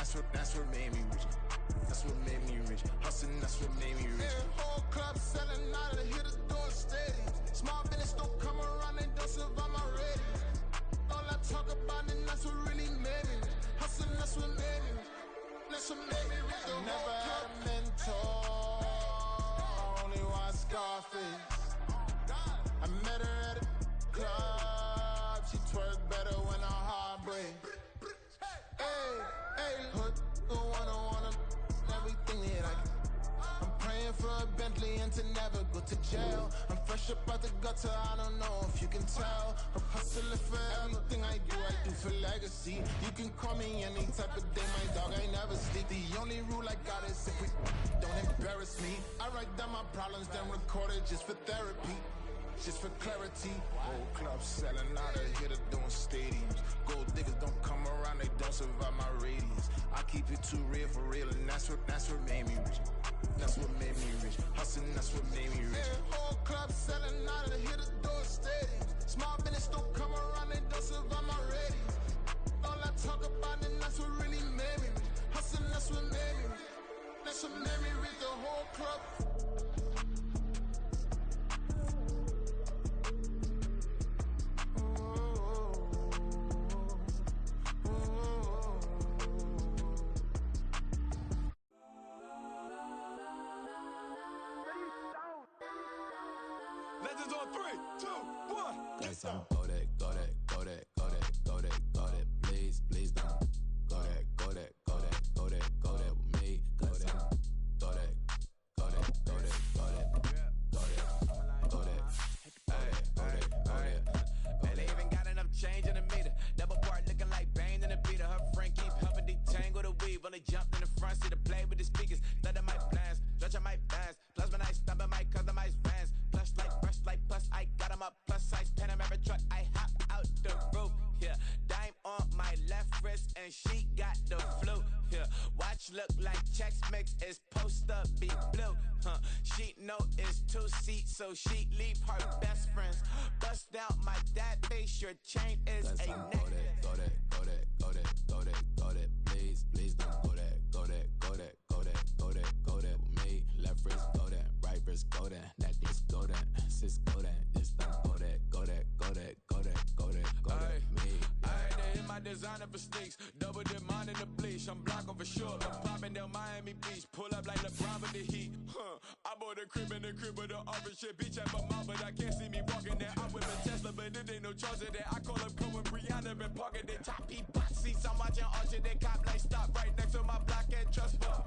that's what made me rich. That's what made me rich. Hustling, that's what made me rich. Whole club selling out of the hitters doing stadiums. Small business don't come around, they don't survive my ratings. All I talk about it, that's what really made me rich. Hustling, that's what made me rich. That's what made me rich. I never had a mentor, only one Scarface. I met her at a club, she twerk better when her heart breaks. Hey, hood, wanna everything that I can. I'm praying for a Bentley and to never go to jail. I'm fresh up out the gutter, I don't know if you can tell. I'm hustling for everything I do for legacy. You can call me any type of day, my dog, I never sleep. The only rule I got is if we don't embarrass me. I write down my problems, then record it just for therapy. Just for clarity, whole club selling out of here, doing stadiums. Gold diggers don't come around, they don't survive my radius. I keep it too real for real, and that's what made me rich. That's what made me rich. Hustling, that's what made me rich. Whole club selling out of here, doing stadiums. Small business don't come around, they don't survive my radius. All I talk about it, that's what really made me rich. Hustling, that's what made me rich. That's what made me rich. The whole club. Legends on 3, 2, 1. Guess I'm go that, please, please don't. Go that with me. Go that. And they even got enough change in the meter. Double part looking like Bane in the beater. Her friend keep helping detangle the weave. Only jumped in the front seat to play with the speakers. Thunder my plans, stretch my bands. Plus when I stumble my customized vans. Plus like brush like plus I got them up. Plus size Panamera truck. I hop out the roof. Yeah, dime on my left wrist and she got the flu. Yeah, watch look like Chex Mix is post up be blue. She know it's 2 seats, so she leave her best friends. Bust out my dad face. Your chain is a neck. Go that, please, please don't go that with me. Left wrist go that, right wrist go that, necklace go that, sis go that, just don't go that me. Ayy, they hit my designer for sneaks, double dip mine in the bleach. I'm blocking for sure, I'm popping down Miami Beach, pull up like LeBron with the heat. I bought a crib in the crib with the office shit, bitch at my mouth, but I can't see me walking there. I'm with a Tesla, but it ain't no charger there. I call up Cohen, Brianna, been parking their top heat box seats. I'm watching Archer, they cop like stop right next to my block and trust fund.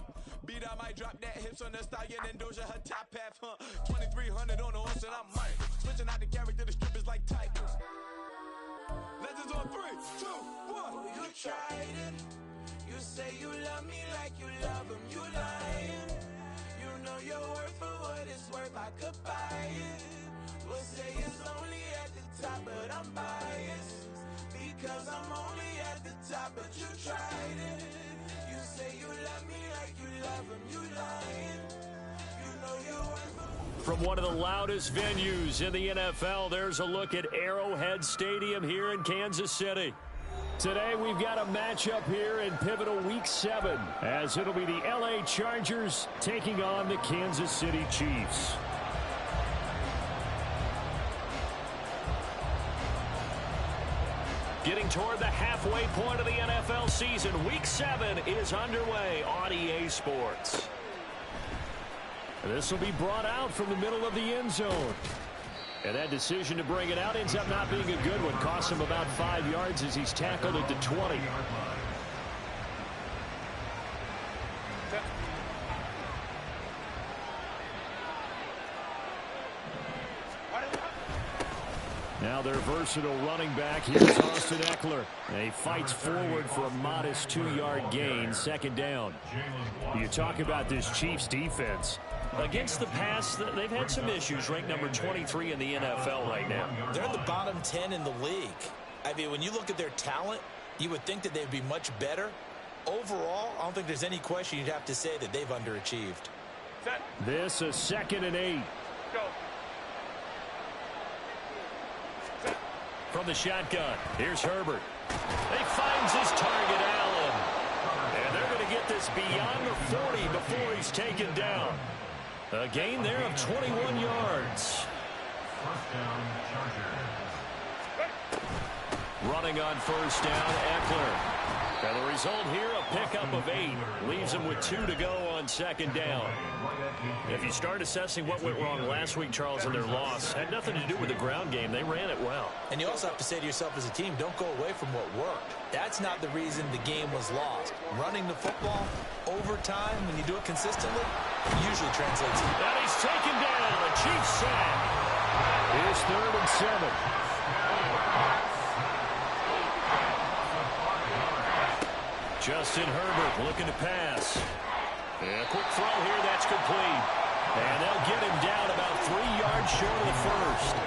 Beat, I might drop that hips on the stallion and Doja her top half, 2300 on the horse and I'm Mike. Switching out the character, the strippers like Titans. Legends on 3, 2, 1. Oh, you tried it. You say you love me like you love him. You lying. You know your worth for what it's worth. I could buy it. We'll say it's only at the top, but I'm biased because I'm only at the top. But you tried it. You say you love me like you love him. You lying. You know your worth. From one of the loudest venues in the NFL, there's a look at Arrowhead Stadium here in Kansas City. Today we've got a matchup here in pivotal Week 7, as it'll be the LA Chargers taking on the Kansas City Chiefs. Getting toward the halfway point of the NFL season, Week 7 is underway on EA Sports. This will be brought out from the middle of the end zone. And that decision to bring it out ends up not being a good one. Costs him about 5 yards as he's tackled at the 20. Now their versatile running back, here's Austin Eckler. And he fights forward for a modest 2-yard gain, second down. You talk about this Chiefs defense. Against the pass, they've had some issues, ranked number 23 in the NFL right now. They're in the bottom 10 in the league. I mean, when you look at their talent, you would think that they'd be much better. Overall, I don't think there's any question you'd have to say that they've underachieved. This is 2nd and 8. Go. From the shotgun, here's Herbert. He finds his target, Allen. And they're beyond the 40 before he's taken down. A gain there of 21 yards. First down, Chargers. Running on first down, Eckler. And the result here, a pickup of 8. Leaves him with 2 to go on second down. If you start assessing what went wrong last week, Charles, in their loss, had nothing to do with the ground game. They ran it well. And you also have to say to yourself as a team, don't go away from what worked. That's not the reason the game was lost. Running the football over time, when you do it consistently, usually translates. And he's taken down. A Chiefs sack. Here's 3rd and 7. Justin Herbert looking to pass. And a quick throw here, that's complete. And they'll get him down about 3 yards short of the first.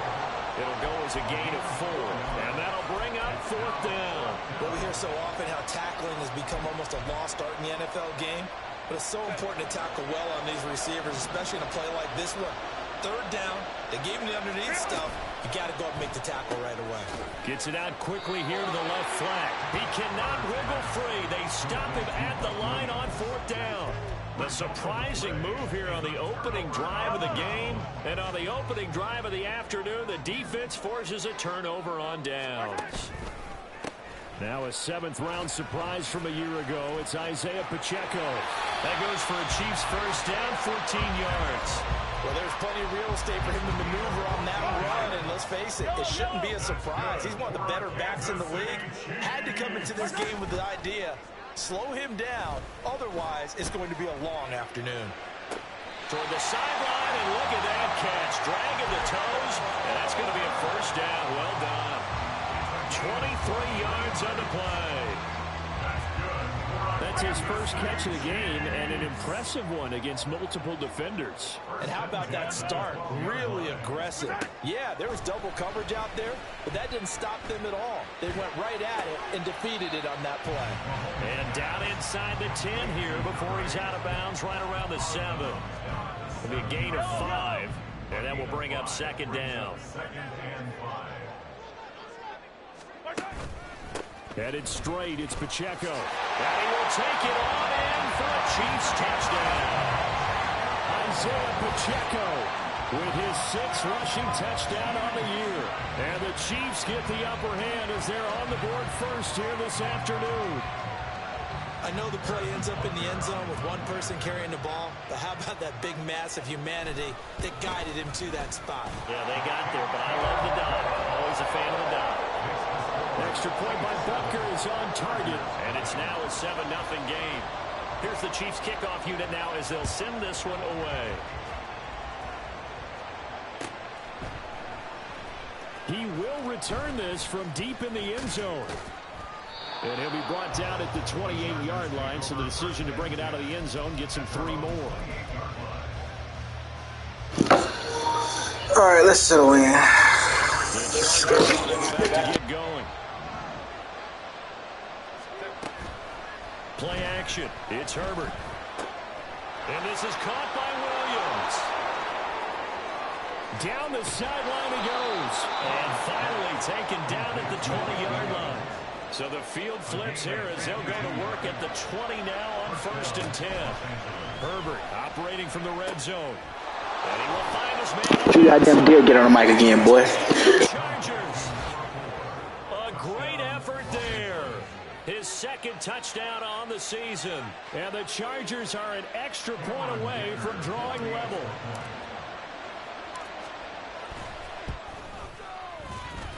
It'll go as a gain of 4. And that'll bring up 4th down. Well, we hear so often how tackling has become almost a lost art in the NFL game. But it's so important to tackle well on these receivers, especially in a play like this one. 3rd down, they gave him the underneath stuff. You got to go up and make the tackle right away. Gets it out quickly here to the left flat. He cannot wiggle free. They stop him at the line on 4th down. The surprising move here on the opening drive of the game. And on the opening drive of the afternoon, the defense forces a turnover on downs. Now a 7th-round surprise from a year ago. It's Isaiah Pacheco. That goes for a Chiefs first down, 14 yards. Well, there's plenty of real estate for him to maneuver on that run, and let's face it, it shouldn't be a surprise. He's one of the better backs in the league. Had to come into this game with the idea, slow him down, otherwise it's going to be a long afternoon. Toward the sideline, and look at that catch, dragging the toes, and that's going to be a first down. Well done. 23 yards on the play. That's his first catch of the game, and an impressive one against multiple defenders. And how about that start? Really aggressive. Yeah, there was double coverage out there, but that didn't stop them at all. They went right at it and defeated it on that play. And down inside the 10 here before he's out of bounds right around the 7. It'll be a gain of 5, and that will bring up second down. Headed straight, it's Pacheco. And he will take it on in for a Chiefs touchdown. Isaiah Pacheco with his 6th rushing touchdown on the year. And the Chiefs get the upper hand as they're on the board first here this afternoon. I know the play ends up in the end zone with one person carrying the ball, but how about that big mass of humanity that guided him to that spot? Yeah, they got there, but I love the dive. Always a fan of the dive. Extra point by Butker is on target, and it's now a 7-0 game. Here's the Chiefs kickoff unit now as they'll send this one away. He will return this from deep in the end zone. And he'll be brought down at the 28-yard line, so the decision to bring it out of the end zone gets him 3 more. All right, let's settle in. The Chargers back to get going. Play action. It's Herbert. And this is caught by Williams. Down the sideline he goes. And finally taken down at the 20-yard line. So the field flips here as they'll go to work at the 20 now on 1st and 10. Herbert operating from the red zone. And he will find his man. You goddamn dare get on the mic again, boy. Chargers. A great effort there. His 2nd touchdown on the season. And the Chargers are an extra point away from drawing level.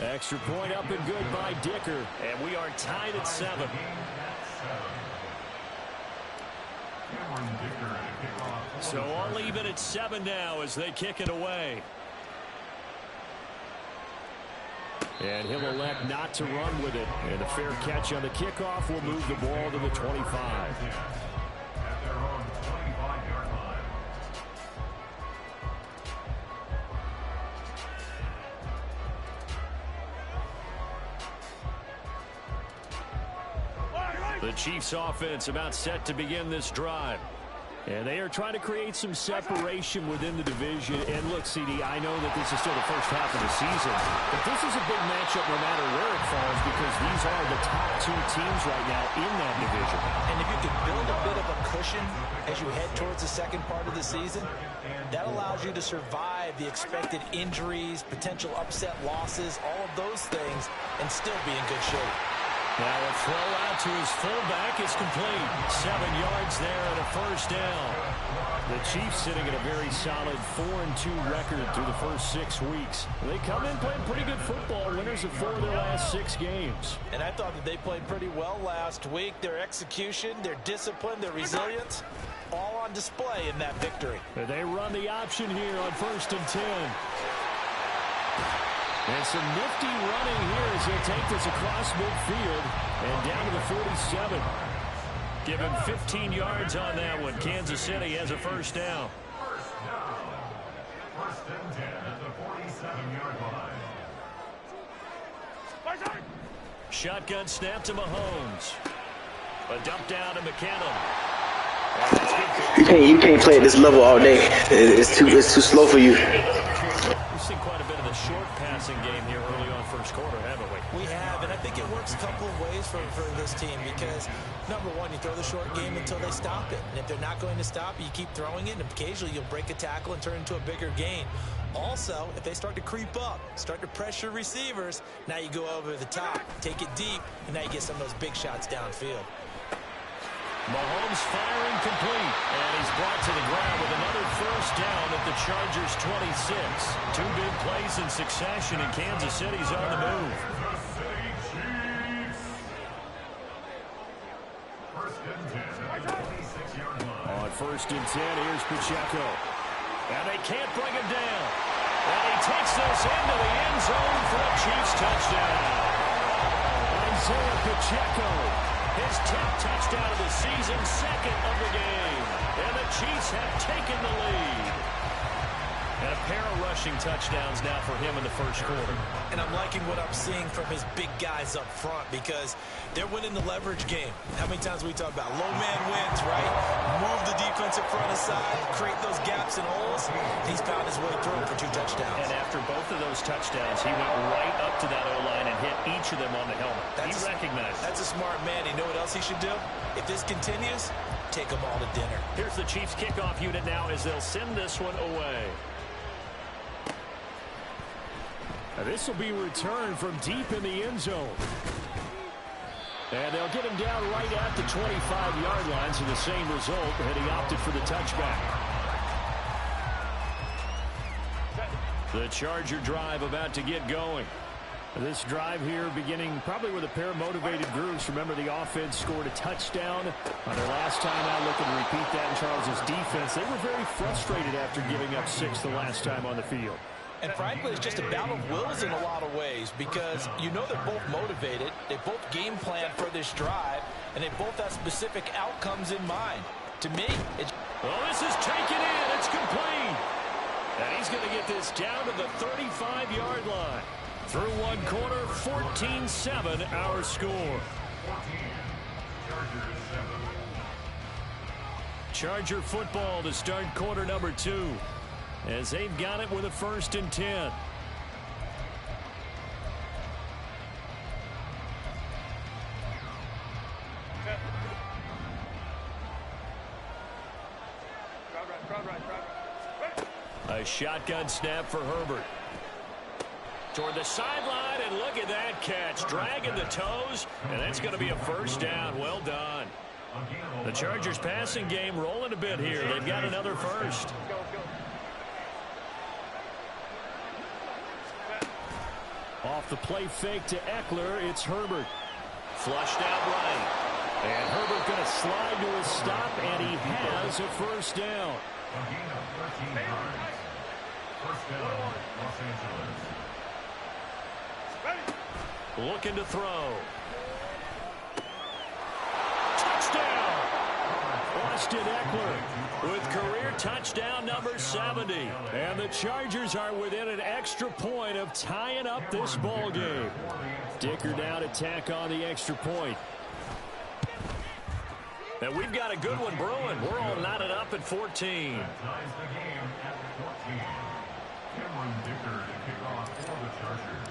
Extra point up and good by Dicker. And we are tied at 7. So all even at 7 now as they kick it away. And he'll elect not to run with it. And a fair catch on the kickoff will move the ball to the 25. The Chiefs offense about set to begin this drive. And they are trying to create some separation within the division. And look, CD, I know that this is still the first half of the season, but this is a big matchup no matter where it falls because these are the top two teams right now in that division. And if you could build a bit of a cushion as you head towards the second part of the season, that allows you to survive the expected injuries, potential upset losses, all of those things, and still be in good shape. Now a throw out to his fullback is complete. 7 yards there and a first down. The Chiefs sitting at a very solid 4-2 record through the first 6 weeks. They come in playing pretty good football, winners of 4 of their last 6 games. And I thought that they played pretty well last week. Their execution, their discipline, their resilience, all on display in that victory. They run the option here on 1st and 10. And some nifty running here as they take this across midfield and down to the 47. Give him 15 yards on that one. Kansas City has a first down. First and 10 at the 47-yard line. Shotgun snap to Mahomes. A dump down to McKinnon. You can't play at this level all day. It's too slow for you. We've seen quite a bit of the short passing game here early on first quarter, haven't we? We have, and I think it works a couple of ways for this team because, number one, you throw the short game until they stop it. And if they're not going to stop it, you keep throwing it, and occasionally you'll break a tackle and turn into a bigger gain. Also, if they start to creep up, start to pressure receivers, now you go over the top, take it deep, and now you get some of those big shots downfield. Mahomes firing complete, and he's brought to the ground with another first down at the Chargers' 26. 2 big plays in succession, and Kansas City's on the move. On 1st and 10, here's Pacheco. And they can't bring him down. And he takes this into the end zone for a Chiefs touchdown. Isaiah Pacheco. His 10th touchdown of the season, 2nd of the game. And the Chiefs have taken the lead. And a pair of rushing touchdowns now for him in the first quarter. And I'm liking what I'm seeing from his big guys up front because they're winning the leverage game. How many times we talk about low man wins, right? Move the defensive front aside, create those gaps and holes. He's found his way through for 2 touchdowns. And after both of those touchdowns, he went right up to that O-line and hit each of them on the helmet. He recognized it. That's a smart man. You know what else he should do? If this continues, take them all to dinner. Here's the Chiefs kickoff unit now as they'll send this one away. This will be returned from deep in the end zone. And they'll get him down right at the 25-yard line, so the same result, and he opted for the touchback. The Charger drive about to get going. This drive here beginning probably with a pair of motivated groups. Remember, the offense scored a touchdown on their last time out. Looking to repeat that in Charles' defense. They were very frustrated after giving up 6 the last time on the field. And frankly, it's just a battle of wills in a lot of ways because you know they're both motivated, they both game plan for this drive, and they both have specific outcomes in mind. To me, it's... Well, this is taken in. It's complete. And he's going to get this down to the 35-yard line. Through one quarter, 14-7 our score. Charger football to start quarter number 2. As they've got it with a 1st and 10. A shotgun snap for Herbert. Toward the sideline, and look at that catch. Dragging the toes, and that's going to be a first down. Well done. The Chargers passing game rolling a bit here. They've got another first. Off the play fake to Eckler, it's Herbert. Flushed out right. And Herbert going to slide to his stop, and he has a first down. Looking to throw. Touchdown! Austin Eckler with career touchdown number 70. And the Chargers are within an extra point of tying up this ball game. Dicker down to tack on the extra point. And we've got a good one brewing. We're all knotted up at 14. That ties the game at 14. Cameron Dicker to kick off for the Chargers.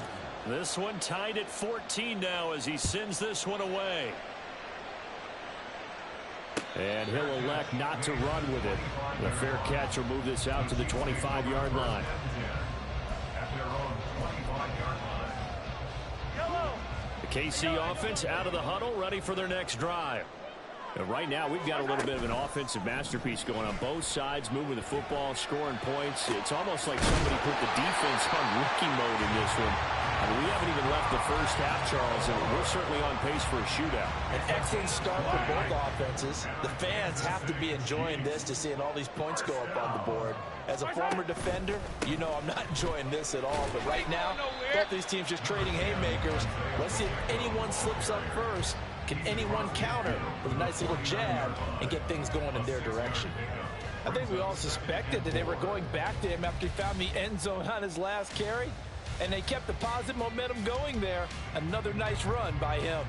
This one tied at 14 now as he sends this one away. And he'll elect not to run with it. The fair catch will move this out to the 25-yard line. At their own 25-yard line. The KC offense out of the huddle, ready for their next drive. And right now, we've got a little bit of an offensive masterpiece going on both sides, moving the football, scoring points. It's almost like somebody put the defense on rookie mode in this one. I mean, we haven't even left the first half, Charles, and we're certainly on pace for a shootout. An excellent start for both offenses. The fans have to be enjoying this to seeing all these points go up on the board. As a former defender, you know I'm not enjoying this at all. But right now, both these teams just trading haymakers. Let's see if anyone slips up first. Can anyone counter with a nice little jab and get things going in their direction? I think we all suspected that they were going back to him after he found the end zone on his last carry. And they kept the positive momentum going there. Another nice run by him.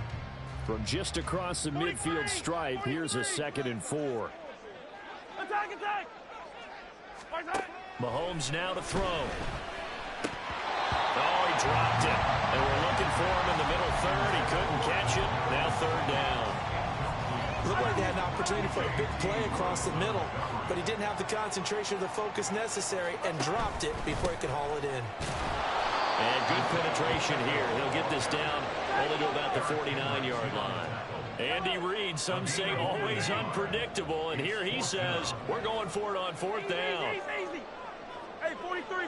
From just across the midfield stripe, here's a 2nd and 4. Attack, attack! Mahomes now to throw. Oh, he dropped it. They were looking for him in the middle third. He couldn't catch it. Now 3rd down. Looked like they had an opportunity for a big play across the middle, but he didn't have the concentration or the focus necessary and dropped it before he could haul it in. And good penetration here. He'll get this down only to about the 49-yard line. Andy Reid, some say always unpredictable, and here he says we're going for it on 4th down. Easy. Hey, 43,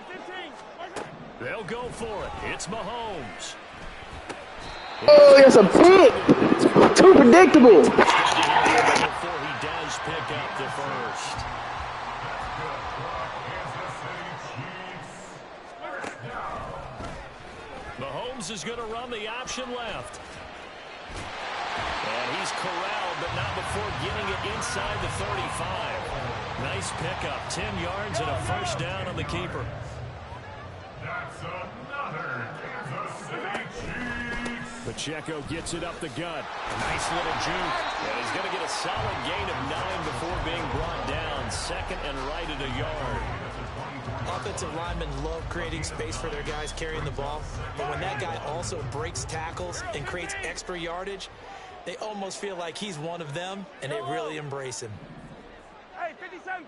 15. They'll go for it. It's Mahomes. Oh, that's a pick. Too predictable. Before he does pick up the first. Mahomes is going to run the option left. And he's corralled, but not before getting it inside the 35. Nice pickup, 10 yards and a 1st down on the keeper. That's another Kansas City Chiefs. Pacheco gets it up the gut. Nice little juke. And he's going to get a solid gain of 9 before being brought down. 2nd and right at a yard. Offensive linemen love creating space for their guys carrying the ball, but when that guy also breaks tackles and creates extra yardage, they almost feel like he's one of them, and they really embrace him. Hey, 57.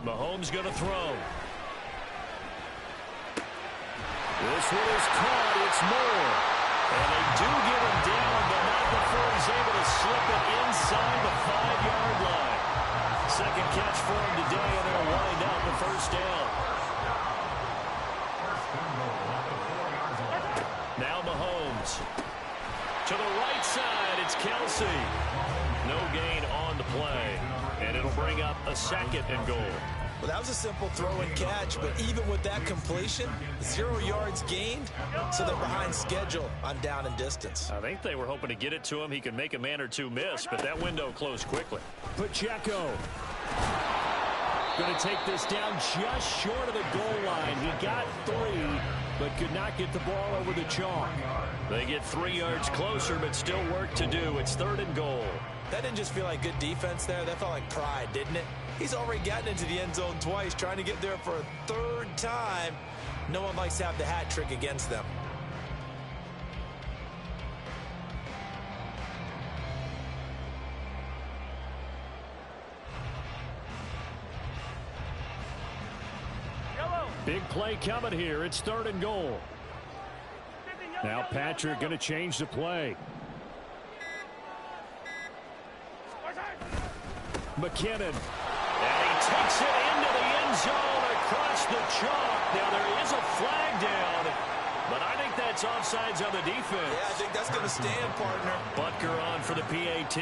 Mahomes going to throw. This one is caught. It's Moore. And they do get him down, but not before he's able to slip it inside the 5-yard line. 2nd catch for him today, and they'll wind out the 1st down. Now Mahomes. To the right side, it's Kelsey. No gain on the play, and it'll bring up a 2nd and goal. Well, that was a simple throw and catch, but even with that completion, 0 yards gained, so they're behind schedule on down and distance. I think they were hoping to get it to him. He could make a man or two miss, but that window closed quickly. Pacheco going to take this down just short of the goal line. He got 3, but could not get the ball over the chalk. They get 3 yards closer, but still work to do. It's 3rd and goal. That didn't just feel like good defense there. That felt like pride, didn't it? He's already gotten into the end zone twice, trying to get there for a 3rd time. No one likes to have the hat trick against them. Big play coming here. It's 3rd and goal. Now Patrick going to change the play. McKinnon. And he takes it into the end zone across the chalk. Now there is a flag down, but I think that's offsides on the defense. Yeah, I think that's going to stand, partner. Butker on for the PAT.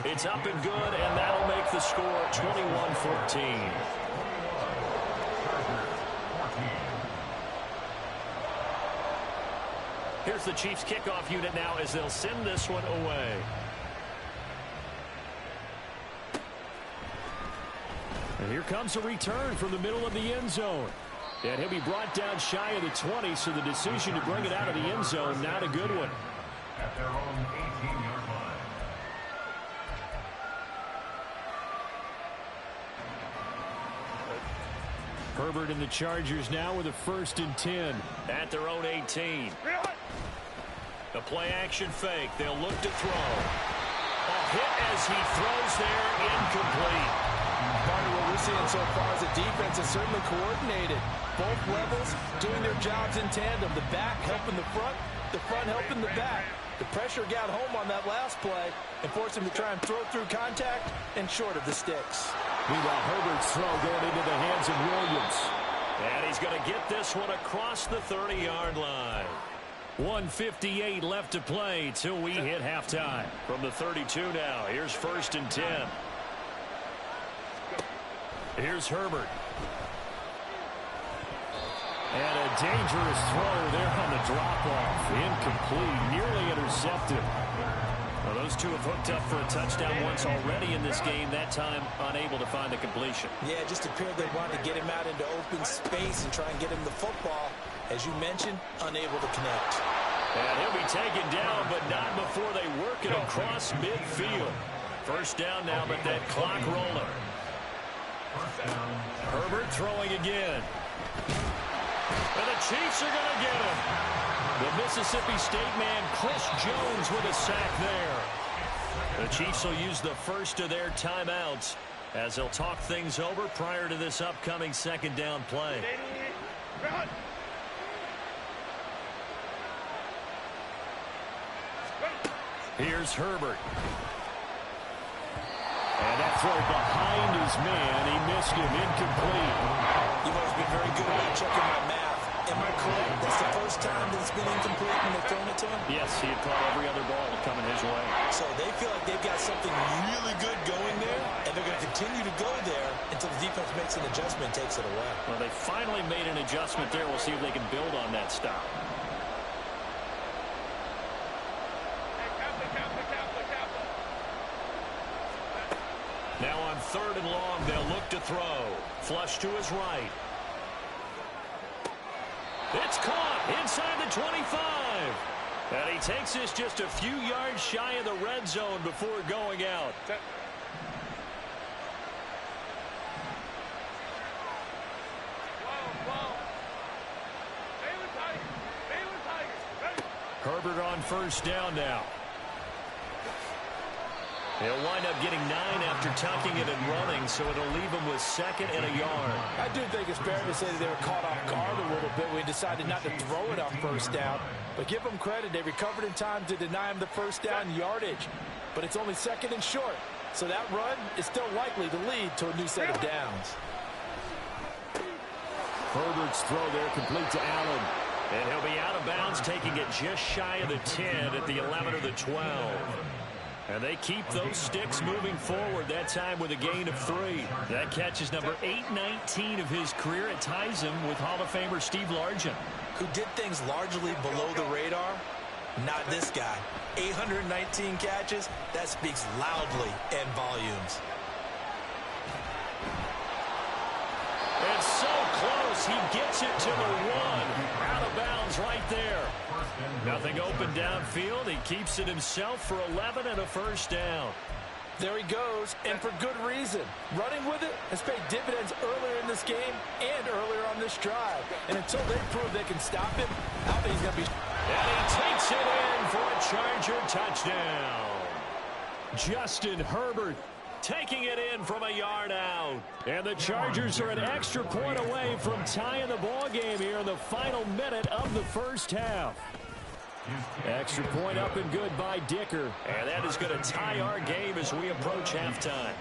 It's up and good, and that'll make the score 21-14. Here's the Chiefs kickoff unit now as they'll send this one away. And here comes a return from the middle of the end zone. And he'll be brought down shy of the 20, so the decision to bring it out of the end zone, not a good one. At their own 18-yard line. Herbert and the Chargers now with a 1st and 10 at their own 18. The play action fake. They'll look to throw. A hit as he throws there, incomplete. Part of what we're seeing so far is the defense is certainly coordinated. Both levels doing their jobs in tandem. The back helping the front helping the back. The pressure got home on that last play and forced him to try and throw through contact and short of the sticks. Meanwhile, Herbert's throw going into the hands of Williams. And he's going to get this one across the 30-yard line. 1:58 left to play till we hit halftime. From the 32 now, here's 1st and 10. Here's Herbert. And a dangerous throw there on the drop-off. Incomplete, nearly intercepted. Well, those two have hooked up for a touchdown once already in this game, that time unable to find the completion. Yeah, it just appeared they wanted to get him out into open space and try and get him the football. As you mentioned, unable to connect. And he'll be taken down, but not before they work it across midfield. 1st down now, but that clock rolling. Herbert throwing again. And the Chiefs are going to get him. The Mississippi State man, Chris Jones, with a sack there. The Chiefs will use the first of their timeouts as they'll talk things over prior to this upcoming 2nd down play. Here's Herbert. And that throw behind his man. He missed him. Incomplete. You've always been very good about checking my math. Am I correct? That's the first time that it's been incomplete when they've thrown it to him? Yes, he had caught every other ball coming his way. So they feel like they've got something really good going there, and they're going to continue to go there until the defense makes an adjustment and takes it away. Well, they finally made an adjustment there. We'll see if they can build on that stop. Now on 3rd and long, they'll look to throw. Flush to his right. It's caught inside the 25. And he takes this just a few yards shy of the red zone before going out. Herbert on 1st down now. He'll wind up getting 9 after tucking it and running, so it'll leave him with 2nd and a yard. I do think it's fair to say that they were caught off guard a little bit. We decided not to throw it on 1st down. But give them credit. They recovered in time to deny him the 1st down yardage. But it's only 2nd and short. So that run is still likely to lead to a new set of downs. Herbert's throw there complete to Allen. And he'll be out of bounds, taking it just shy of the 10 at the 11 or the 12. And they keep those sticks moving forward, that time with a gain of 3. That catch is number 819 of his career. It ties him with Hall of Famer Steve Largent. Who did things largely below the radar? Not this guy. 819 catches, that speaks loudly in volumes. It's so close, he gets it to the 1. Out of bounds right there. Nothing open downfield. He keeps it himself for 11 and a 1st down. There he goes, and for good reason. Running with it has paid dividends earlier in this game and earlier on this drive. And until they prove they can stop him, I think he's going to be... And he takes it in for a Charger touchdown. Justin Herbert taking it in from a yard out. And the Chargers are an extra point away from tying the ball game here in the final minute of the 1st half. Extra point up and good by Dicker. And that is going to tie our game as we approach halftime.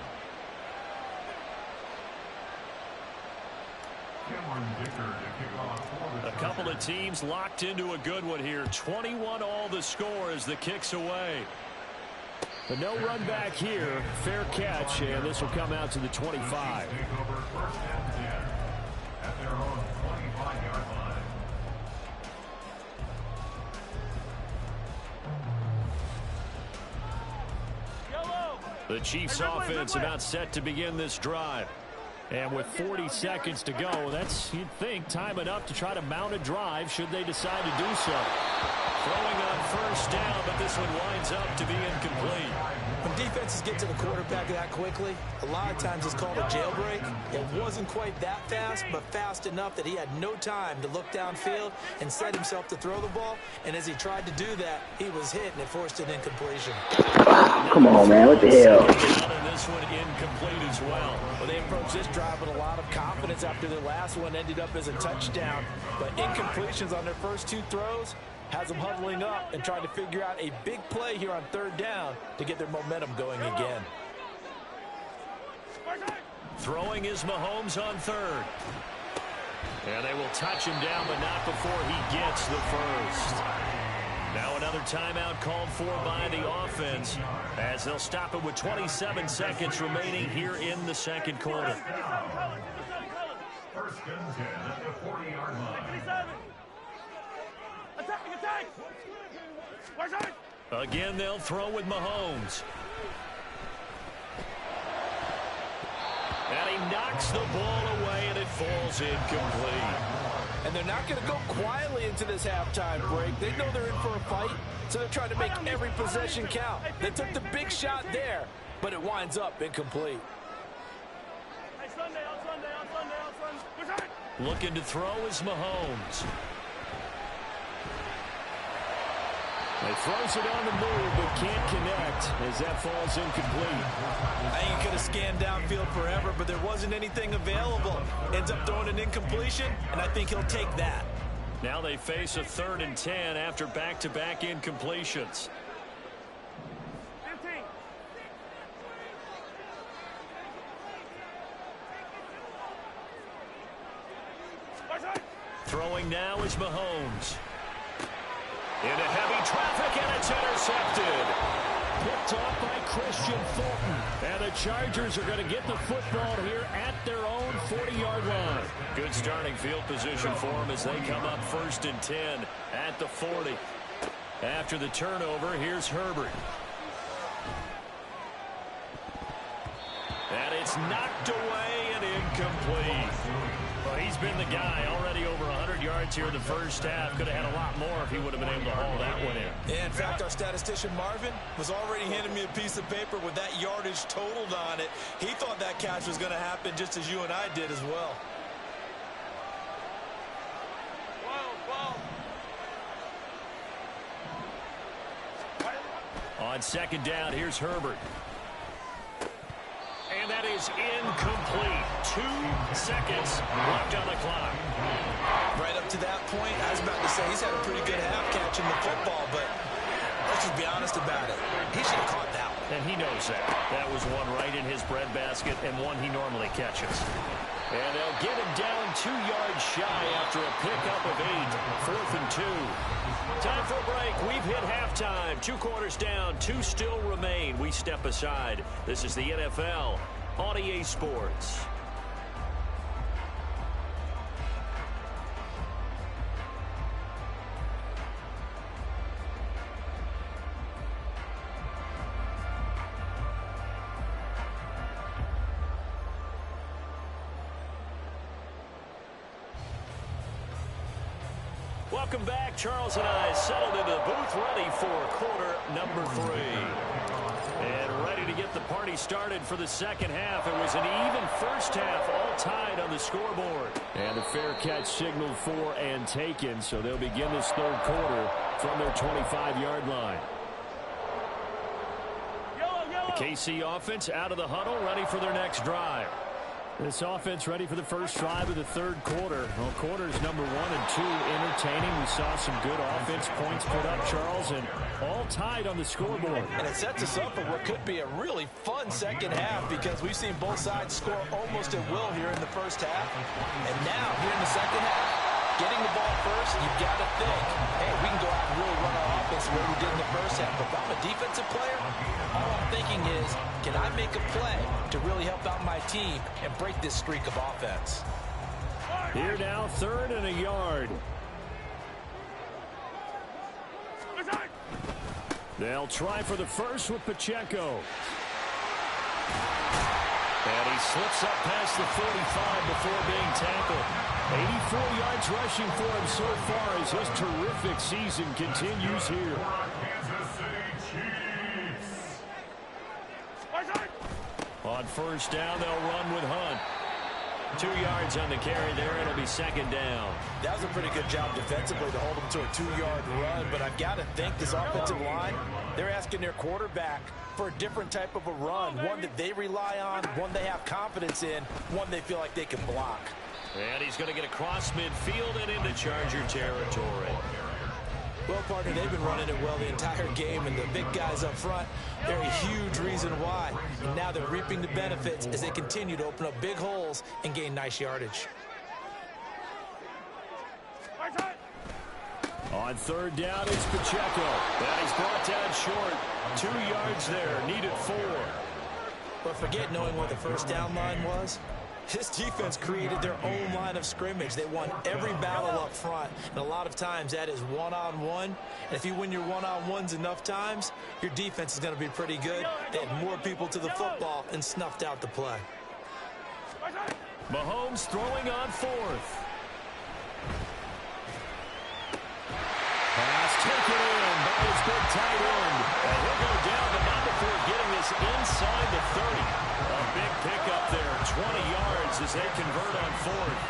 A couple of teams locked into a good one here. 21 all the score as the kick's away. But no run back here. Fair catch, and this will come out to the 25. The Chiefs offense about set to begin this drive. And with 40 seconds to go, that's, you'd think, time enough to try to mount a drive should they decide to do so. Throwing on first down, but this one winds up to be incomplete. When defenses get to the quarterback that quickly, a lot of times it's called a jailbreak. It wasn't quite that fast, but fast enough that he had no time to look downfield and set himself to throw the ball. And as he tried to do that, he was hit, and it forced an incompletion. Come on, man. What the hell? And this one incomplete as well. Well, they approached this drive with a lot of confidence after their last one ended up as a touchdown. But incompletions on their first two throws has them huddling up and trying to figure out a big play here on third down to get their momentum going again. Throwing is Mahomes on third. And they will touch him down, but not before he gets the first. Now another timeout called for by the offense as they'll stop it with 27 seconds remaining here in the second quarter. First and 10 at the 40-yard line. Again, they'll throw with Mahomes. And he knocks the ball away, and it falls incomplete. And they're not going to go quietly into this halftime break. They know they're in for a fight, so they're trying to make every possession count. They took the big shot there, but it winds up incomplete. Looking to throw is Mahomes. He throws it on the move, but can't connect as that falls incomplete. I think he could have scanned downfield forever, but there wasn't anything available. Ends up throwing an incompletion, and I think he'll take that. Now they face a 3rd and 10 after back-to-back incompletions. 15. Throwing now is Mahomes. Into heavy traffic, and it's intercepted. Picked off by Christian Fulton. And the Chargers are going to get the football here at their own 40-yard line. Good starting field position for them as they come up 1st and 10 at the 40. After the turnover, here's Herbert. And it's knocked away and incomplete. Well, he's been the guy already over 100 yards here in the first half. Could have had a lot more if he would have been able to haul that one in. Yeah, in fact, our statistician Marvin was already handing me a piece of paper with that yardage totaled on it. He thought that catch was going to happen just as you and I did as well. On 2nd down, here's Herbert. And that is incomplete. 2 seconds left on the clock. Right up to that point, I was about to say he's had a pretty good half catching the football, but let's just be honest about it. He should have caught that one. And he knows that. That was one right in his breadbasket and one he normally catches. And they'll get him down 2 yards shy after a pickup of 8. 4th and 2. Time for a break. We've hit halftime. 2 quarters down. 2 still remain. We step aside. This is the NFL on EA Sports. Welcome back. Charles and I settled into the booth ready for quarter number 3. And ready to get the party started for the second half. It was an even first half, all tied on the scoreboard. And the fair catch signaled for and taken, so they'll begin this 3rd quarter from their 25-yard line. The KC offense out of the huddle, ready for their next drive. This offense ready for the first drive of the 3rd quarter. Well, quarters number 1 and 2 entertaining. We saw some good offense points put up, Charles, and all tied on the scoreboard. And it sets us up for what could be a really fun second half because we've seen both sides score almost at will here in the first half. And now, here in the second half, getting the ball first, you've got to think, hey, we can go out and really run our offense the way we did in the first half. But if I'm a defensive player, all I'm thinking is, can I make a play to really help out my team and break this streak of offense? Here now, 3rd and a yard. They'll try for the first with Pacheco. And he slips up past the 45 before being tackled. 84 yards rushing for him so far as his terrific season continues here. On first down, they'll run with Hunt. 2 yards on the carry there. It'll be second down. That was a pretty good job defensively to hold them to a 2-yard run, but I've got to think this offensive line, they're asking their quarterback for a different type of a run, one that they rely on, one they have confidence in, one they feel like they can block. And he's going to get across midfield and into Charger territory. Well, partner, they've been running it well the entire game, and the big guys up front, they're a huge reason why. And now they're reaping the benefits as they continue to open up big holes and gain nice yardage. On third down, it's Pacheco. And he's brought down short. 2 yards there, needed 4. But forget knowing where the first down line was. This defense created their own line of scrimmage. They won every battle up front, and a lot of times that is one-on-one. And if you win your one-on-ones enough times, your defense is going to be pretty good. They had more people to the football and snuffed out the play. Mahomes throwing on fourth. Pass taken in by his big tight end. And he'll go down, but not before getting this inside the 30. A big pickup there, 20 yards as they convert on fourth.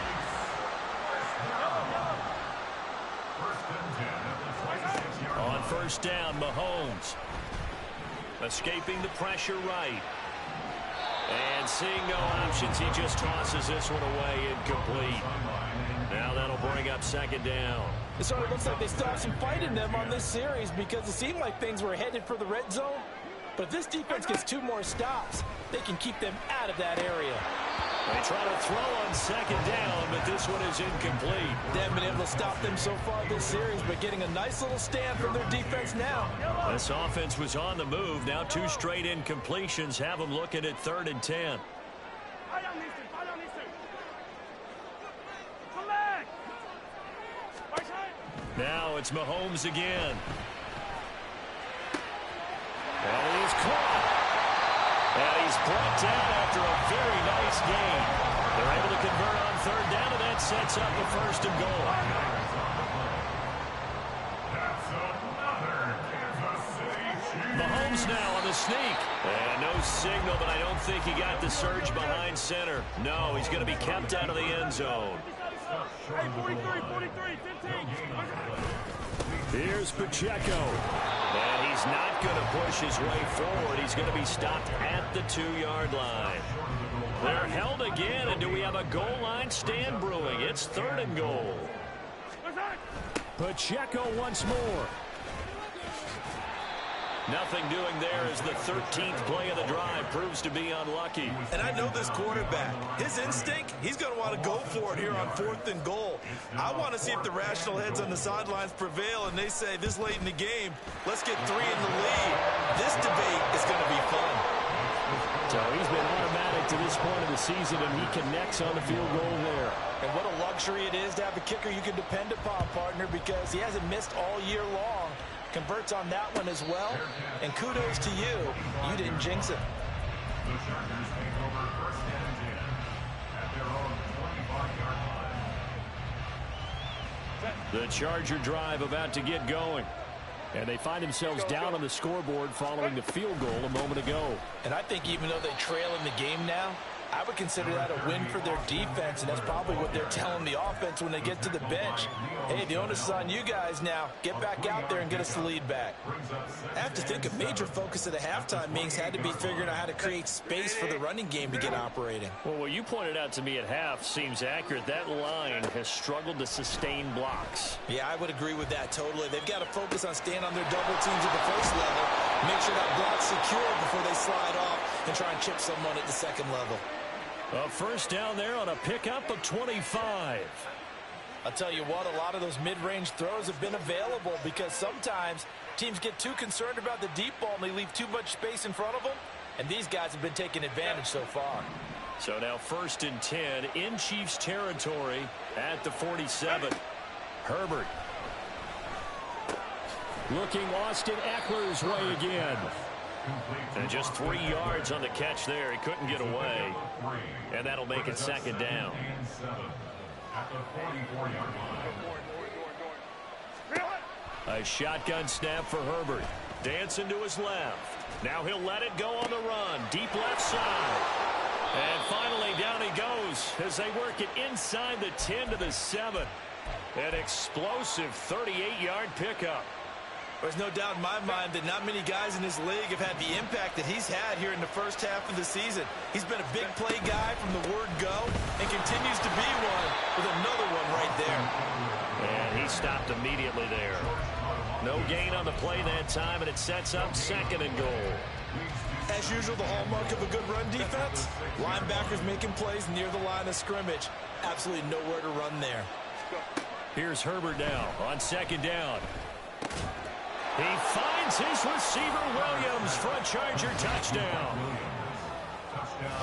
On first down, Mahomes. Escaping the pressure right. And seeing no options, he just tosses this one away, incomplete. Now that'll bring up second down. It sort of looks like they still have some fight in them on this series because it seemed like things were headed for the red zone. But if this defense gets 2 more stops, they can keep them out of that area. They try to throw on second down, but this one is incomplete. They haven't been able to stop them so far this series, but getting a nice little stand from their defense now. This offense was on the move. Now 2 straight incompletions have them looking at 3rd and 10. Now it's Mahomes again. And he is caught. And he's brought down after a very nice gain. They're able to convert on 3rd down, and that sets up a 1st and goal. Mahomes now on the sneak. And no signal, but I don't think he got the surge behind center. No, he's going to be kept out of the end zone. Hey, 43, 15. Here's Pacheco. And he's not going to push his way forward. He's going to be stopped at the 2-yard line. They're held again, and do we have a goal line stand brewing? It's 3rd and goal. Pacheco once more. Nothing doing there as the 13th play of the drive proves to be unlucky. And I know this quarterback. His instinct, he's going to want to go for it here on 4th and goal. I want to see if the rational heads on the sidelines prevail and they say this late in the game, let's get 3 in the lead. This debate is going to be fun. So he's been automatic to this point of the season, and he connects on the field goal there. And what a luxury it is to have a kicker you can depend upon, partner, because he hasn't missed all year long. Converts on that one as well, and kudos to you. You didn't jinx it. The Chargers take over 1st and 10 at their own 25-yard line. The Charger drive about to get going. And they find themselves down on the scoreboard following the field goal a moment ago. And I think even though they trail in the game now, I would consider that a win for their defense, and that's probably what they're telling the offense when they get to the bench. Hey, the onus is on you guys now. Get back out there and get us the lead back. I have to think a major focus of the halftime meetings had to be figuring out how to create space for the running game to get operating. Well, what you pointed out to me at half seems accurate. That line has struggled to sustain blocks. Yeah, I would agree with that totally. They've got to focus on staying on their double teams at the first level, make sure that block's secure before they slide off and try and chip someone at the second level. A 1st down there on a pickup of 25. I'll tell you what, a lot of those mid-range throws have been available because sometimes teams get too concerned about the deep ball and they leave too much space in front of them, and these guys have been taking advantage so far. So now 1st and 10 in Chiefs territory at the 47. Herbert. Looking Austin Eckler's way again. And just 3 yards on the catch there. He couldn't get away. And that'll make it second down. At the 44-yard line. A shotgun snap for Herbert. Dancing to his left. Now he'll let it go on the run. Deep left side. And finally down he goes as they work it inside the 10 to the 7. An explosive 38-yard pickup. There's no doubt in my mind that not many guys in this league have had the impact that he's had here in the first half of the season. He's been a big play guy from the word go and continues to be one with another one right there. And he stopped immediately there. No gain on the play that time, and it sets up 2nd and goal. As usual, the hallmark of a good run defense, linebackers making plays near the line of scrimmage. Absolutely nowhere to run there. Here's Herbert now on 2nd down. He finds his receiver, Williams, for a Charger touchdown.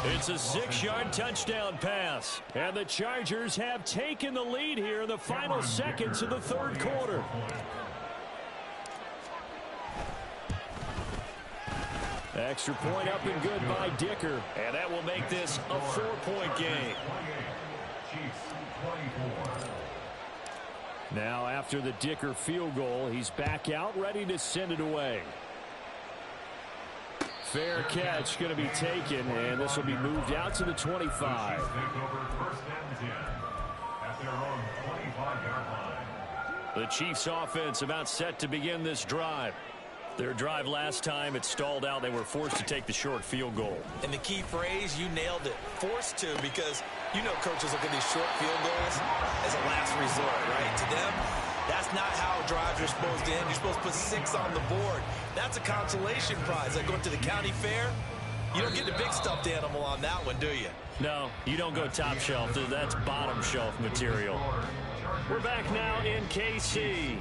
It's a 6-yard touchdown pass. And the Chargers have taken the lead here in the final seconds of the 3rd quarter. Extra point up and good by Dicker. And that will make this a 4-point game. Now after the Dicker field goal, he's back out ready to send it away. Fair catch going to be taken, and this will be moved out to the 25. The Chiefs offense about set to begin this drive. Their drive last time, it stalled out. They were forced to take the short field goal. And the key phrase, you nailed it. Forced to, because you know coaches look at these short field goals as a last resort, right? To them, that's not how drives are supposed to end. You're supposed to put 6 on the board. That's a consolation prize. Like going to the county fair, you don't get the big stuffed animal on that one, do you? No, you don't go top shelf. That's bottom shelf material. We're back now in KC.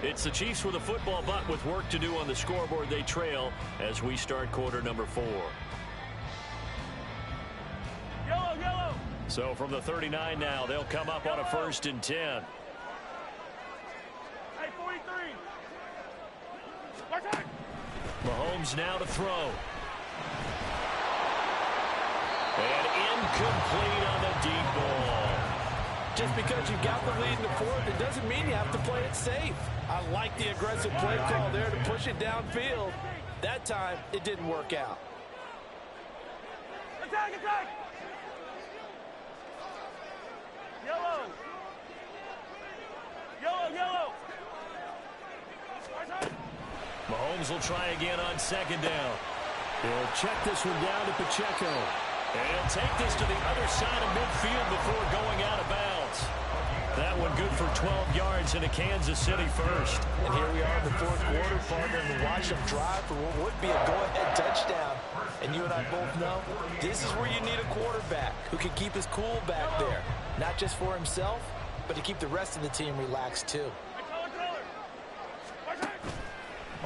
It's the Chiefs with a football, but with work to do on the scoreboard. They trail as we start quarter number 4. Yellow, yellow. So from the 39 now, they'll come up on a 1st and 10. Hey, 43. Watch out. Mahomes now to throw. And incomplete on the deep ball. Just because you got the lead in the 4th, it doesn't mean you have to play it safe. I like the aggressive play call there to push it downfield. That time, it didn't work out. Attack, attack. Yellow. Yellow, yellow. Watch out. Mahomes will try again on 2nd down. He'll check this one down to Pacheco. And he'll take this to the other side of midfield before going out of bounds. That one good for 12 yards in a Kansas City first. And here we are in the 4th quarter, partner, and watch them drive for what would be a go-ahead touchdown. And you and I both know this is where you need a quarterback who can keep his cool back there. Not just for himself, but to keep the rest of the team relaxed too.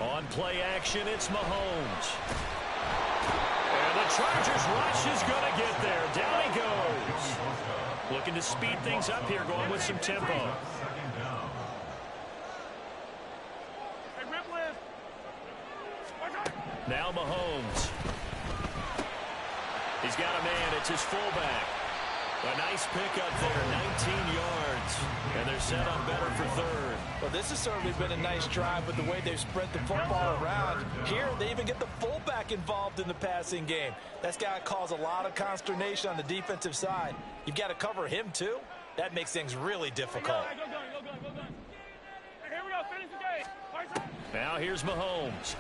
On play action, it's Mahomes. And the Chargers rush is going to get there. Down he goes. Looking to speed things up here, going with some tempo. Now Mahomes. He's got a man. It's his fullback. A nice pickup there, 19 yards. And they're set up better for 3rd. Well, this has certainly been a nice drive with the way they've spread the football around. Here, they even get the fullback involved in the passing game. That's got to cause a lot of consternation on the defensive side. You've got to cover him, too. That makes things really difficult. Here we go, finish the game. Now here's Mahomes.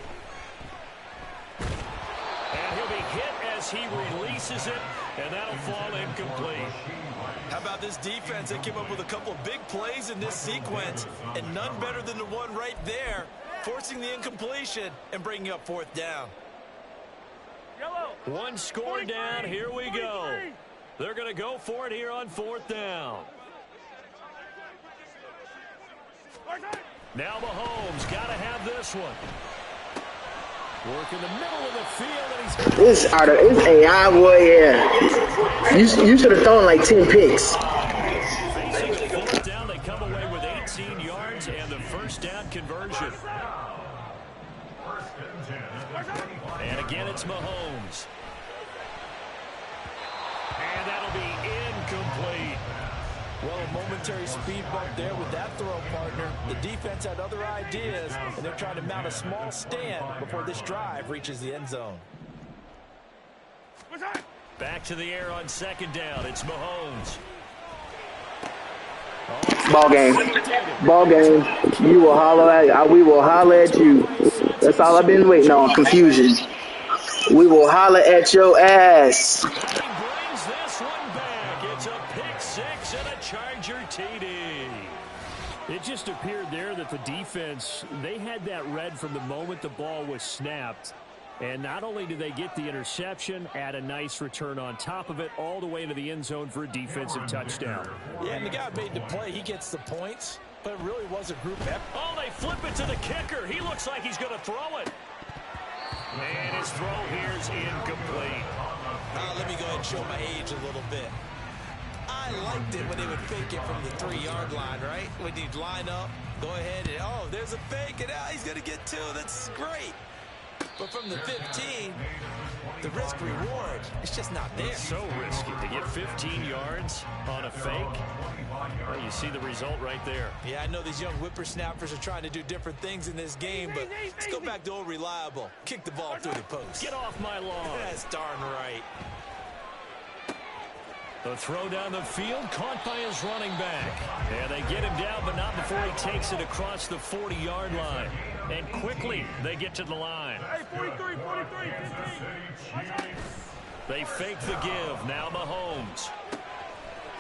And he'll be hit as he releases it, and that'll fall incomplete. How about this defense? They came up with a couple of big plays in this sequence, and none better than the one right there, forcing the incompletion and bringing up 4th down. Yellow. One score down. Here we go. They're going to go for it here on 4th down. Now Mahomes got to have this one. Work in the middle of the field, and he's this AI boy, yeah. You should have thrown like 10 picks. Facing the 4th down, they come away with 18 yards and the 1st down conversion. And again, it's Mahomes. And that'll be incomplete. Well, a momentary speed bump there with that throw, partner. The defense had other ideas, and they're trying to mount a small stand before this drive reaches the end zone. Back to the air on second down. It's Mahomes. Ball game. Ball game. You will holler at, we will holler at you. That's all I've been waiting on, confusion. We will holler at your ass. And he brings this one back. It's a pick six and a Charger TD. It just appeared there that the defense, they had that read from the moment the ball was snapped. And not only did they get the interception, add a nice return on top of it, all the way into the end zone for a defensive touchdown. Yeah, and the guy made the play. He gets the points, but it really was a group effort. Oh, they flip it to the kicker. He looks like he's going to throw it. And his throw here's incomplete. Let me go ahead and show my age a little bit. I liked it when they would fake it from the 3-yard line, right? When you'd line up, go ahead and, oh, there's a fake, and he's going to get 2. That's great. But from the 15, the risk-reward, it's just not there. It's so risky to get 15 yards on a fake. Well, you see the result right there. Yeah, I know these young whippersnappers are trying to do different things in this game, but let's go back to old reliable. Kick the ball through the post. Get off my lawn. That's darn right. The throw down the field, caught by his running back. And they get him down, but not before he takes it across the 40-yard line. And quickly, they get to the line. Hey, 43, 43, 15. They fake the give. Now Mahomes.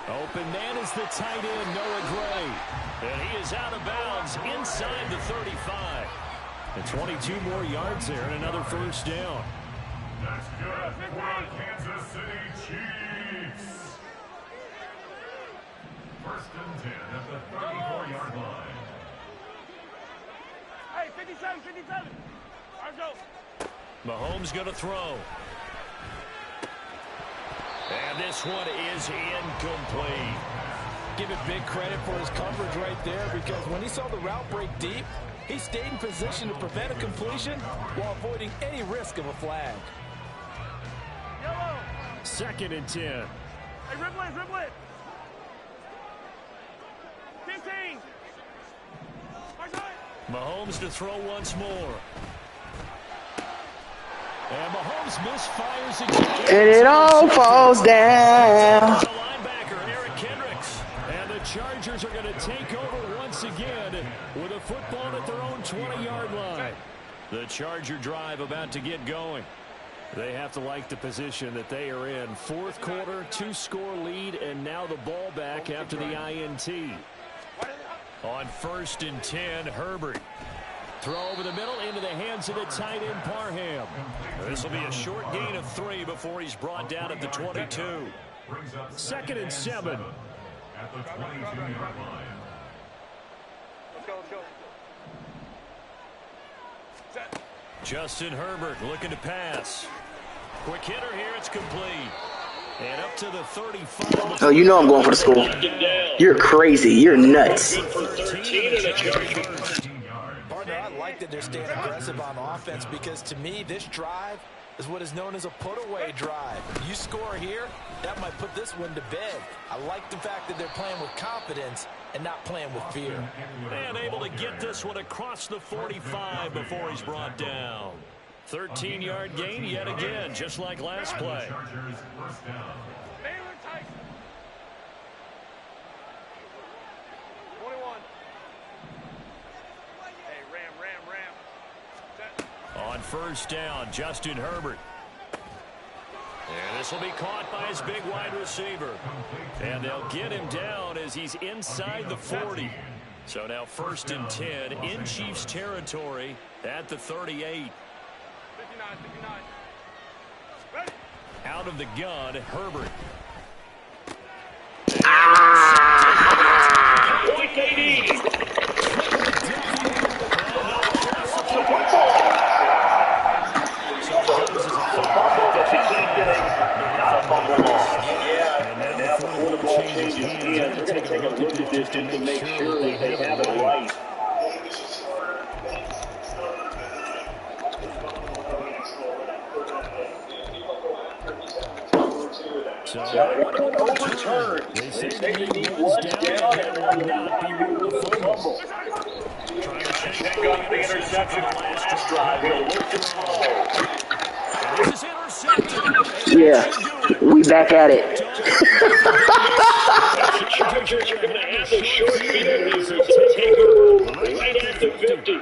Open man is the tight end, Noah Gray. And he is out of bounds inside the 35. And 22 more yards there and another first down. That's good for Kansas City Chiefs. First and 10 at the 34-yard line. Hey, 57, 57. Let's go. Mahomes going to throw. And this one is incomplete. Give it big credit for his coverage right there, because when he saw the route break deep, he stayed in position to prevent a completion while avoiding any risk of a flag. Yellow. Second and 10. Hey, dribble it, dribble it. 15. Mahomes to throw once more. And Mahomes misfires again. And it all falls down. The linebacker, Eric Kendricks. And the Chargers are going to take over once again with a football at their own 20-yard line. The Charger drive about to get going. They have to like the position that they are in. Fourth quarter, 2-score lead, and now the ball back after the INT. On first and 10, Herbert. Throw over the middle into the hands of the tight end, Parham. This will be a short gain of 3 before he's brought down at the 22. Second and 7. At the 22-yard line. Let's go, let's go. Set. Justin Herbert looking to pass. Quick hitter here, it's complete. And up to the 35. Oh, you know I'm going for the school. You're crazy. You're nuts. Partner, I like that they're staying aggressive on offense, because to me, this drive is what is known as a put-away drive. You score here, that might put this one to bed. I like the fact that they're playing with confidence and not playing with fear. And able to get this one across the 45 before he's brought down. 13-yard gain yet again, just like last play. Baylor Tyson. 21. Hey, ram. Set. On first down, Justin Herbert. And this will be caught by his big wide receiver. And they'll get him down as he's inside the 40. So now first and 10 in Chiefs territory at the 38. 59. Ready? Out of the gun, Herbert. Point KD. Take a look at this just to make sure that they have it right. That one overturned. They say the knee was down, and that will not be ruled a fumble. Trying to pick up the interception from the last drive. He'll look to throw. And this is intercepted. Yeah, we back at it. The Chargers are going to have a short field as they take over right at the 50.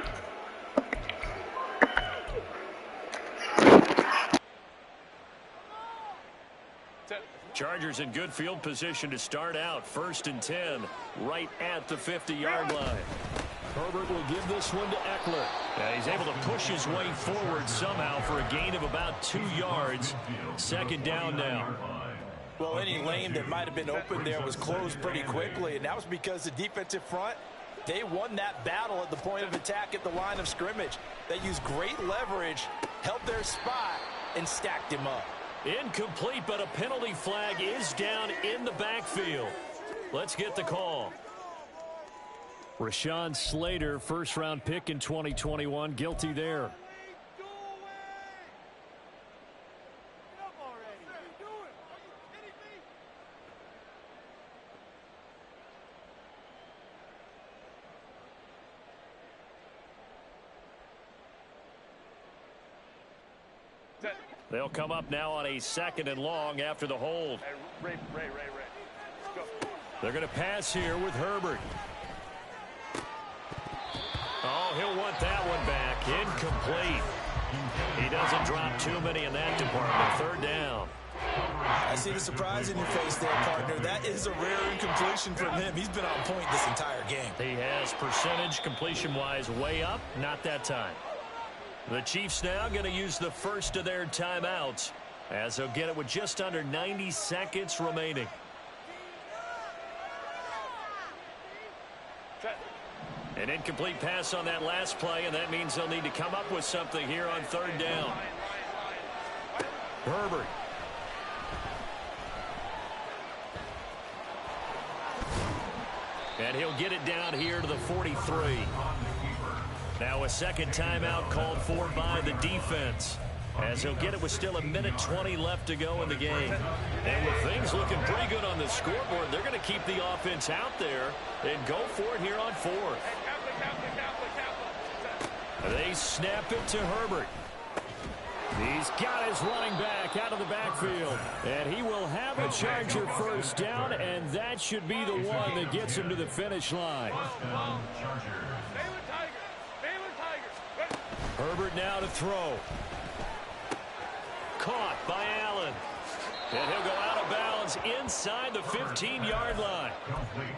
Chargers in good field position to start out. 1st and 10, right at the 50-yard line. Herbert will give this one to Eckler. He's able to push his way forward somehow for a gain of about 2 yards. 2nd down now. Well, any lane that might have been open there was closed pretty quickly, and that was because the defensive front, they won that battle at the point of attack at the line of scrimmage. They used great leverage, held their spot, and stacked him up. Incomplete, but a penalty flag is down in the backfield. Let's get the call. Rashawn Slater, first-round pick in 2021, guilty there. They'll come up now on a 2nd and long after the hold. Ray. Go. They're going to pass here with Herbert. Oh, he'll want that one back. Incomplete. He doesn't drop too many in that department. 3rd down. I see the surprise in your face there, partner. That is a rare incompletion from him. He's been on point this entire game. He has percentage completion-wise way up. Not that time. The Chiefs now going to use the first of their timeouts as they'll get it with just under 90 seconds remaining. An incomplete pass on that last play, and that means they'll need to come up with something here on 3rd down. Herbert. And he'll get it down here to the 43. Now a 2nd timeout called for by the defense, as he'll get it with still 1:20 left to go in the game. And with things looking pretty good on the scoreboard, they're going to keep the offense out there and go for it here on 4th. They snap it to Herbert. He's got his running back out of the backfield. And he will have a Charger first down, and that should be the one that gets him to the finish line. Herbert now to throw. Caught by Allen. And he'll go out of bounds inside the 15-yard line.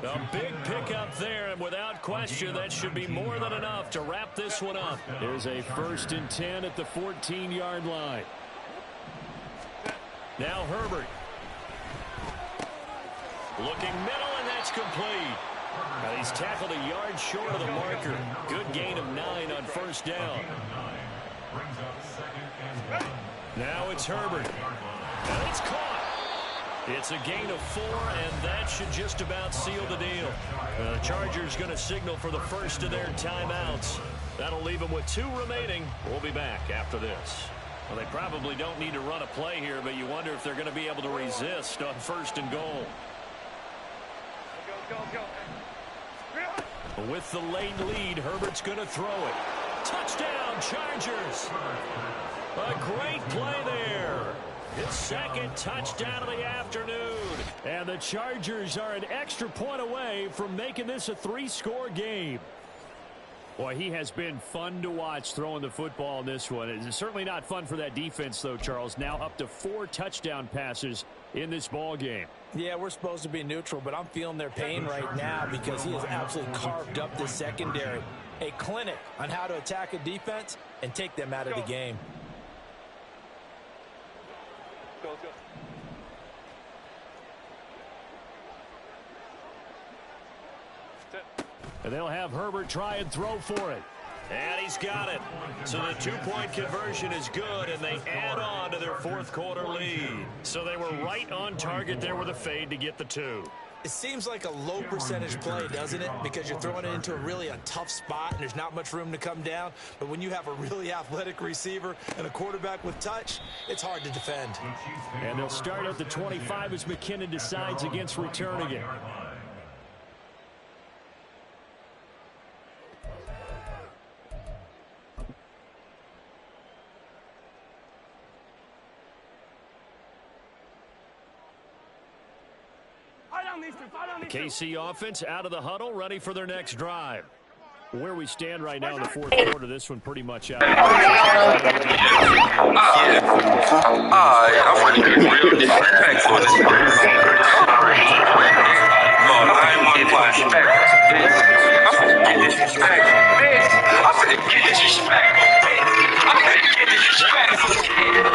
A big pickup there, and without question, that should be more than enough to wrap this one up. There's a 1st and 10 at the 14-yard line. Now Herbert. Looking middle, and that's complete. He's tackled a yard short of the marker. Good gain of 9 on 1st down. Now it's Herbert. And it's caught. It's a gain of 4, and that should just about seal the deal. The Chargers going to signal for the first of their timeouts. That'll leave them with 2 remaining. We'll be back after this. Well, they probably don't need to run a play here, but you wonder if they're going to be able to resist on 1st and goal. Go. With the late lead, Herbert's going to throw it. Touchdown, Chargers. A great play there. His 2nd touchdown of the afternoon. And the Chargers are an extra point away from making this a 3-score game. Boy, he has been fun to watch throwing the football in this one. It's certainly not fun for that defense, though, Charles. Now up to 4 touchdown passes in this ball game. Yeah, we're supposed to be neutral, but I'm feeling their pain right now because he has absolutely carved up this secondary. A clinic on how to attack a defense and take them out of the game. Go. And they'll have Herbert try and throw for it. And he's got it. So the 2-point conversion is good, and they add on to their 4th quarter lead. So they were right on target there with a fade to get the 2. It seems like a low percentage play, doesn't it? Because you're throwing it into a tough spot and there's not much room to come down. But when you have a really athletic receiver and a quarterback with touch, it's hard to defend. And they'll start at the 25 as McKinnon decides against returning it. The KC offense out of the huddle, ready for their next drive. Where we stand right now in the fourth quarter, this one pretty much out. Yeah, I'm going to be real disrespectful this morning. Lord, I ain't want to get disrespectful, bitch. I'm going to get disrespectful, bitch. I'm going to get disrespectful.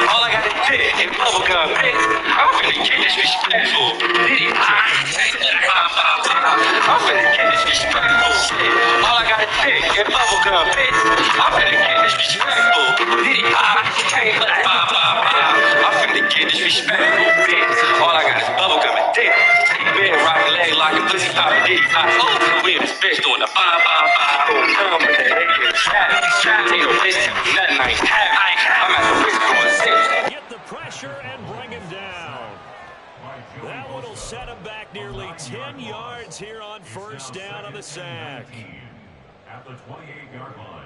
All I got to do is bubblegum, bitch. I'm going to get disrespectful. I'm finna get disrespectful. All I gotta take is bubblegum, bitch. I'm finna get disrespectful. I'm finna get disrespectful, bitch. All I got is bubblegum and dick. Big right leg like a pussy pop and diddy pop. We in this bitch doing the come with the head. Strap, ain't no bitch. Nothing I ain't have. I'm at the risk going six. Get the pressure and bring him down. That one will set him back nearly 10 yards here on first down on the sack. At the 28-yard line.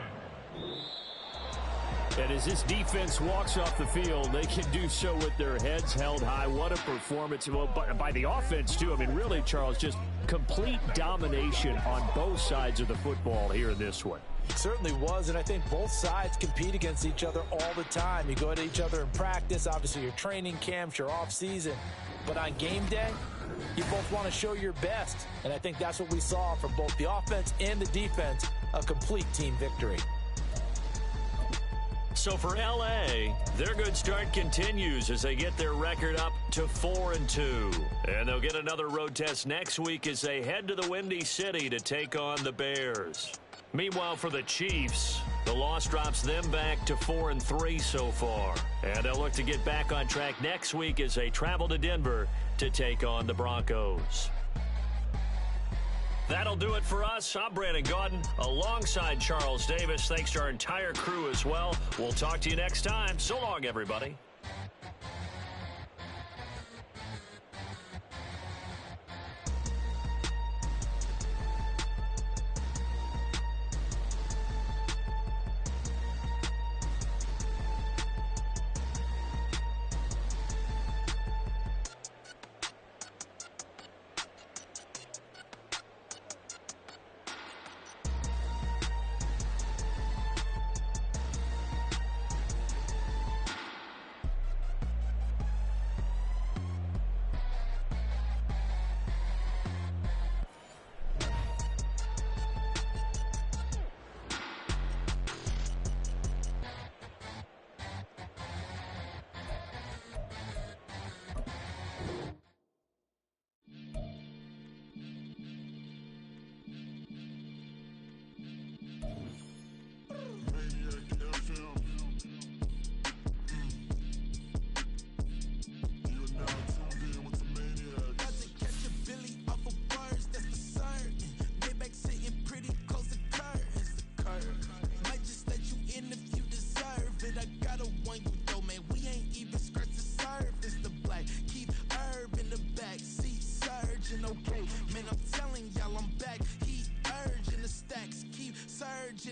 And as this defense walks off the field, they can do so with their heads held high. What a performance. Well, by the offense, too. I mean, really, Charles, just complete domination on both sides of the football here in this one. It certainly was, and I think both sides compete against each other all the time. You go at each other in practice, obviously your training camps, your off-season. But on game day, you both want to show your best. And I think that's what we saw from both the offense and the defense, a complete team victory. So for L.A., their good start continues as they get their record up to 4-2. And they'll get another road test next week as they head to the Windy City to take on the Bears. Meanwhile, for the Chiefs, the loss drops them back to 4-3 so far. And they'll look to get back on track next week as they travel to Denver to take on the Broncos. That'll do it for us. I'm Brandon Gaudin alongside Charles Davis. Thanks to our entire crew as well. We'll talk to you next time. So long, everybody.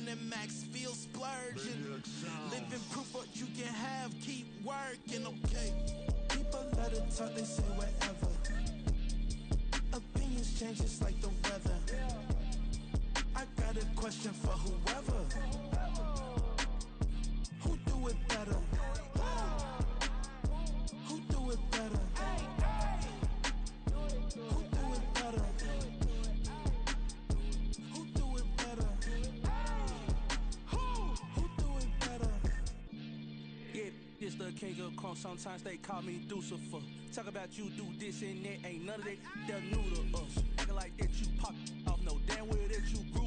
And max feel splurging. Living proof what you can have, keep working, okay. People let it talk, they say whatever. Opinions change just like the weather. I got a question for whoever. Who do it better? Who do it better? Who do it better? Who do it better? This the king of crunk, sometimes they call me Lucifer. Talk about you do this and that, ain't none of that, they're new to us. Acting like that you pop off, no damn well that you grew